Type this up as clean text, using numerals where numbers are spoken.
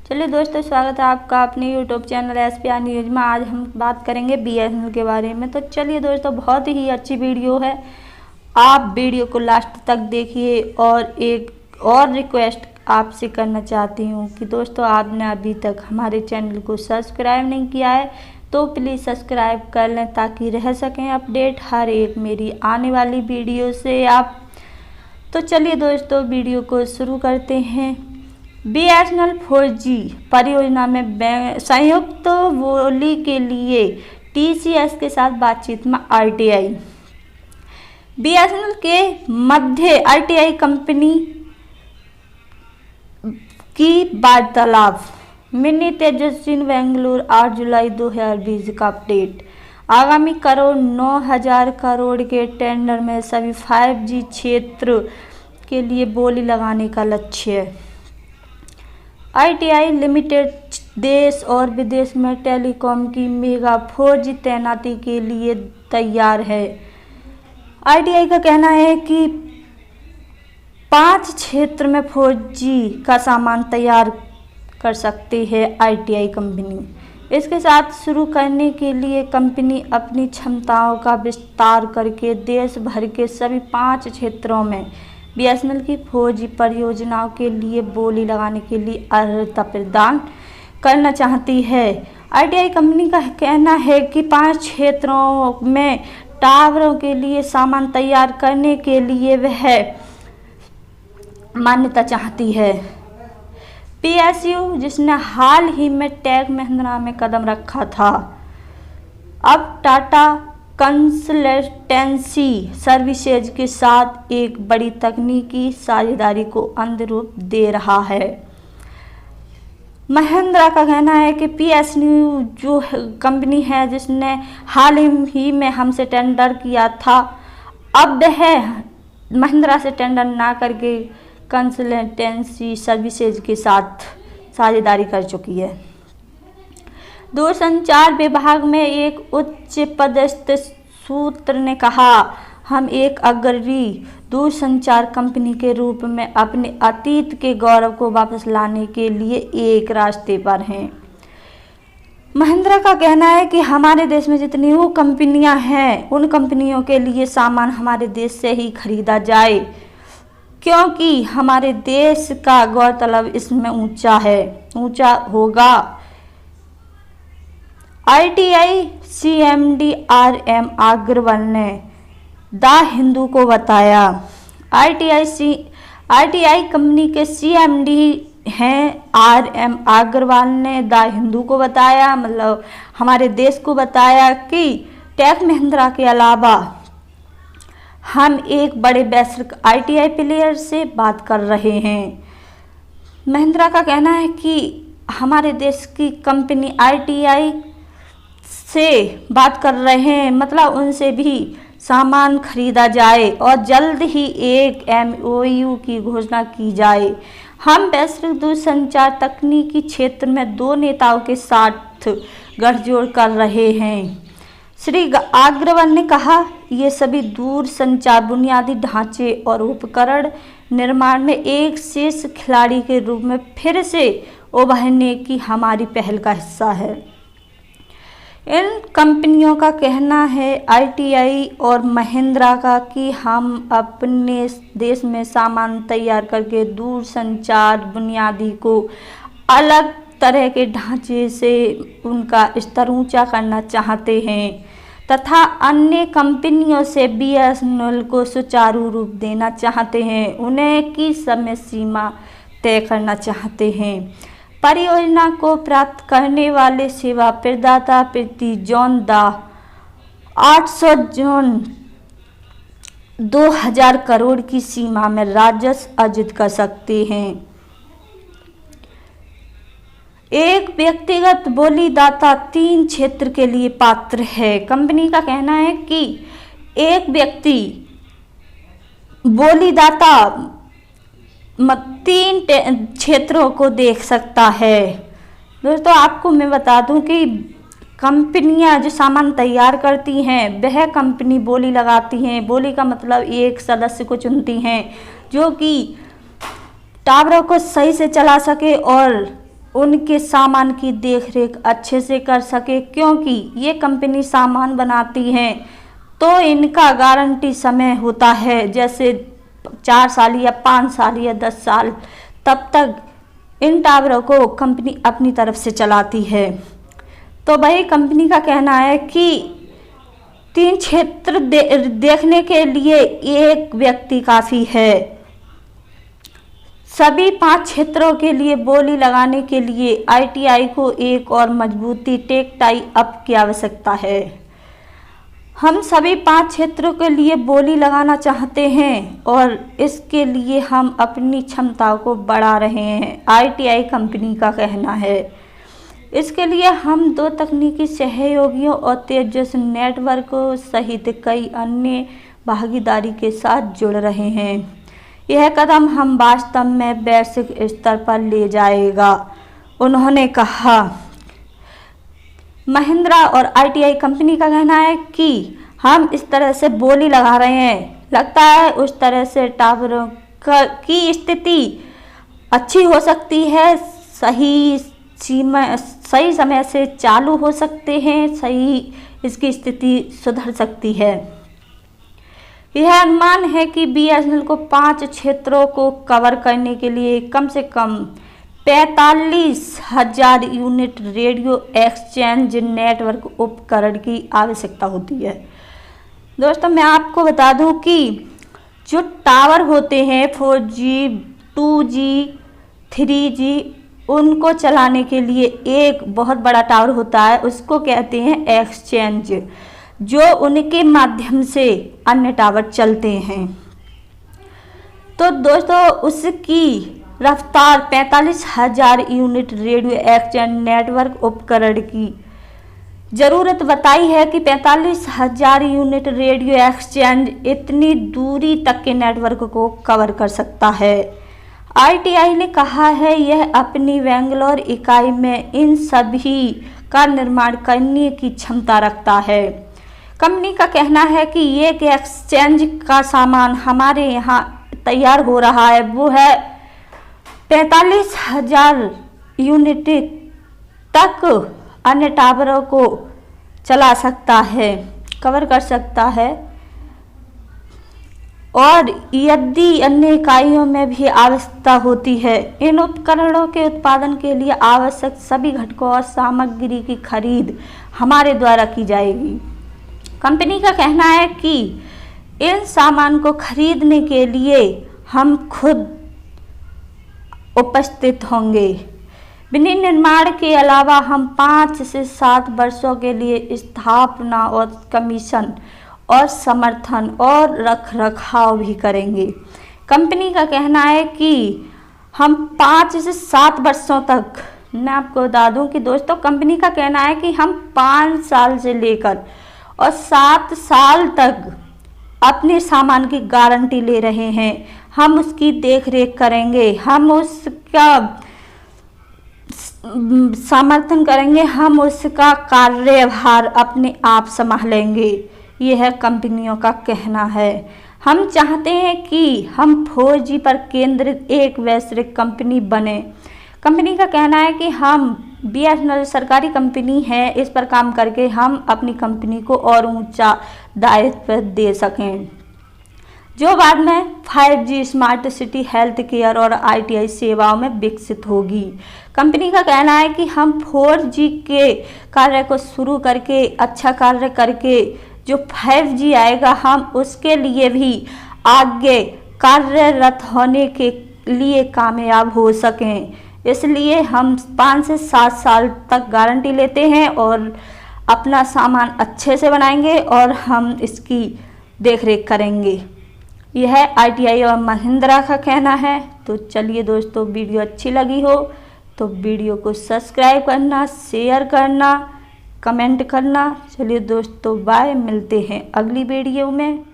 चलिए दोस्तों, स्वागत है आपका अपने यूट्यूब चैनल SPR न्यूज़ में। आज हम बात करेंगे BSNL के बारे में। तो चलिए दोस्तों, बहुत ही अच्छी वीडियो है, आप वीडियो को लास्ट तक देखिए। और एक और रिक्वेस्ट आपसे करना चाहती हूँ कि दोस्तों, आपने अभी तक हमारे चैनल को सब्सक्राइब नहीं किया है तो प्लीज़ सब्सक्राइब कर लें ताकि रह सकें अपडेट हर एक मेरी आने वाली वीडियो से आप। तो चलिए दोस्तों, वीडियो को शुरू करते हैं। BSNL 4G परियोजना में संयुक्त बोली के लिए TCS के साथ बातचीत में RTI। BSNL के मध्य RTI कंपनी की वार्तालाप। मिनी तेजस्वी बेंगलुरु 8 जुलाई 2020 का अपडेट। आगामी करोड़ 9,000 करोड़ के टेंडर में सभी 5G क्षेत्र के लिए बोली लगाने का लक्ष्य है। RTI लिमिटेड देश और विदेश में टेलीकॉम की मेगा 4G तैनाती के लिए तैयार है। RTI का कहना है कि 5 क्षेत्र में 4G का सामान तैयार कर सकती है RTI कंपनी। इसके साथ शुरू करने के लिए कंपनी अपनी क्षमताओं का विस्तार करके देश भर के सभी 5 क्षेत्रों में BSNL की 4G परियोजनाओं के लिए बोली लगाने के लिए अर्हता प्रदान करना चाहती है। RTI कंपनी का कहना है कि 5 क्षेत्रों में टावरों के लिए सामान तैयार करने के लिए वह मान्यता चाहती है। PSU, जिसने हाल ही में टेक महिंद्रा में कदम रखा था, अब टाटा कंसल्टेंसी सर्विसेज के साथ एक बड़ी तकनीकी साझेदारी को अंतिम रूप दे रहा है। महिंद्रा का कहना है कि PSU जो कंपनी है जिसने हाल ही में हमसे टेंडर किया था, अब वह महिंद्रा से टेंडर ना करके कंसल्टेंसी सर्विसेज के साथ साझेदारी कर चुकी है। दूरसंचार विभाग में एक उच्च पदस्थ सूत्र ने कहा, हम एक अग्रणी दूरसंचार कंपनी के रूप में अपने अतीत के गौरव को वापस लाने के लिए एक रास्ते पर हैं। महिंद्रा का कहना है कि हमारे देश में जितनी वो कंपनियां हैं, उन कंपनियों के लिए सामान हमारे देश से ही खरीदा जाए, क्योंकि हमारे देश का गौरतलब इसमें ऊंचा होगा। RTI CMD RM अग्रवाल ने द हिंदू को बताया। RTI कंपनी के CMD हैं RM अग्रवाल ने द हिंदू को बताया, मतलब हमारे देश को बताया कि टेक महिंद्रा के अलावा हम एक बड़े वैश्विक RTI प्लेयर से बात कर रहे हैं। महिंद्रा का कहना है कि हमारे देश की कंपनी RTI से बात कर रहे हैं, मतलब उनसे भी सामान खरीदा जाए और जल्द ही एक MOU की घोषणा की जाए। हम वैश्विक दूरसंचार तकनीकी क्षेत्र में 2 नेताओं के साथ गठजोड़ कर रहे हैं। श्री अग्रवाल ने कहा, ये सभी दूरसंचार बुनियादी ढांचे और उपकरण निर्माण में एक शीर्ष खिलाड़ी के रूप में फिर से उभरने की हमारी पहल का हिस्सा है। इन कंपनियों का कहना है, RTI और महिंद्रा का, कि हम अपने देश में सामान तैयार करके दूरसंचार बुनियादी को अलग तरह के ढांचे से उनका स्तर ऊंचा करना चाहते हैं तथा अन्य कंपनियों से BSNL को सुचारू रूप देना चाहते हैं। उन्हें की समय सीमा तय करना चाहते हैं। परियोजना को प्राप्त करने वाले सेवा प्रदाता प्रति जॉन 800 जॉन 2,000 करोड़ की सीमा में राजस्व अर्जित कर सकते हैं। एक व्यक्तिगत बोलीदाता 3 क्षेत्र के लिए पात्र है। कंपनी का कहना है कि एक व्यक्ति बोलीदाता 3 क्षेत्रों को देख सकता है। दोस्तों, आपको मैं बता दूं कि कंपनियां जो सामान तैयार करती हैं, वह कंपनी बोली लगाती हैं। बोली का मतलब एक सदस्य को चुनती हैं जो कि टावरों को सही से चला सके और उनके सामान की देखरेख अच्छे से कर सके, क्योंकि ये कंपनी सामान बनाती हैं तो इनका गारंटी समय होता है, जैसे 4 साल या 5 साल या 10 साल, तब तक इन टावरों को कंपनी अपनी तरफ से चलाती है। तो वही कंपनी का कहना है कि 3 क्षेत्र देखने के लिए एक व्यक्ति काफ़ी है। सभी 5 क्षेत्रों के लिए बोली लगाने के लिए ITI को एक और मजबूती टेक टाई अप की आवश्यकता है। हम सभी 5 क्षेत्रों के लिए बोली लगाना चाहते हैं और इसके लिए हम अपनी क्षमताओं को बढ़ा रहे हैं, ITI कंपनी का कहना है। इसके लिए हम 2 तकनीकी सहयोगियों और तेजस नेटवर्क सहित कई अन्य भागीदारी के साथ जुड़ रहे हैं। यह कदम हम वास्तव में वैश्विक स्तर पर ले जाएगा, उन्होंने कहा। महिंद्रा और ITI कंपनी का कहना है कि हम इस तरह से बोली लगा रहे हैं, लगता है उस तरह से टावरों की स्थिति अच्छी हो सकती है, सही समय से चालू हो सकते हैं, सही इसकी स्थिति सुधर सकती है। यह अनुमान है कि BSNL को 5 क्षेत्रों को कवर करने के लिए कम से कम 45,000 यूनिट रेडियो एक्सचेंज नेटवर्क उपकरण की आवश्यकता होती है। दोस्तों, मैं आपको बता दूं कि जो टावर होते हैं 4G, 2G, 3G, उनको चलाने के लिए एक बहुत बड़ा टावर होता है, उसको कहते हैं एक्सचेंज, जो उनके माध्यम से अन्य टावर चलते हैं। तो दोस्तों, उसकी रफ्तार 45,000 यूनिट रेडियो एक्सचेंज नेटवर्क उपकरण की ज़रूरत बताई है कि 45,000 यूनिट रेडियो एक्सचेंज इतनी दूरी तक के नेटवर्क को कवर कर सकता है। ITI ने कहा है यह अपनी बेंगलोर इकाई में इन सभी का निर्माण करने की क्षमता रखता है। कंपनी का कहना है कि ये एक्सचेंज का सामान हमारे यहाँ तैयार हो रहा है, वो है 45,000 यूनिट तक अन्य टावरों को चला सकता है, कवर कर सकता है। और यदि अन्य इकाइयों में भी आवश्यकता होती है, इन उपकरणों के उत्पादन के लिए आवश्यक सभी घटकों और सामग्री की खरीद हमारे द्वारा की जाएगी। कंपनी का कहना है कि इन सामान को खरीदने के लिए हम खुद उपस्थित होंगे। विनिर्माण के अलावा हम 5 से 7 वर्षों के लिए स्थापना और कमीशन और समर्थन और रखरखाव भी करेंगे। कंपनी का कहना है कि हम 5 से 7 वर्षों तक, मैं आपको बता दूं कि दोस्तों, कंपनी का कहना है कि हम 5 साल से लेकर और 7 साल तक अपने सामान की गारंटी ले रहे हैं। हम उसकी देखरेख करेंगे, हम उसका समर्थन करेंगे, हम उसका कार्यभार अपने आप संभालेंगे। यह कंपनियों का कहना है। हम चाहते हैं कि हम 4G पर केंद्रित एक वैश्विक कंपनी बने। कंपनी का कहना है कि हम BSNL सरकारी कंपनी है, इस पर काम करके हम अपनी कंपनी को और ऊंचा दायित्व दे सकें, जो बाद में 5G smart city, health care और ITI सेवाओं में विकसित होगी। कंपनी का कहना है कि हम 4G के कार्य को शुरू करके, अच्छा कार्य करके जो 5G आएगा, हम उसके लिए भी आगे कार्यरत होने के लिए कामयाब हो सकें। इसलिए हम 5 से 7 साल तक गारंटी लेते हैं और अपना सामान अच्छे से बनाएंगे और हम इसकी देखरेख करेंगे। यह ITI और महिंद्रा का कहना है। तो चलिए दोस्तों, वीडियो अच्छी लगी हो तो वीडियो को सब्सक्राइब करना, शेयर करना, कमेंट करना। चलिए दोस्तों, बाय, मिलते हैं अगली वीडियो में।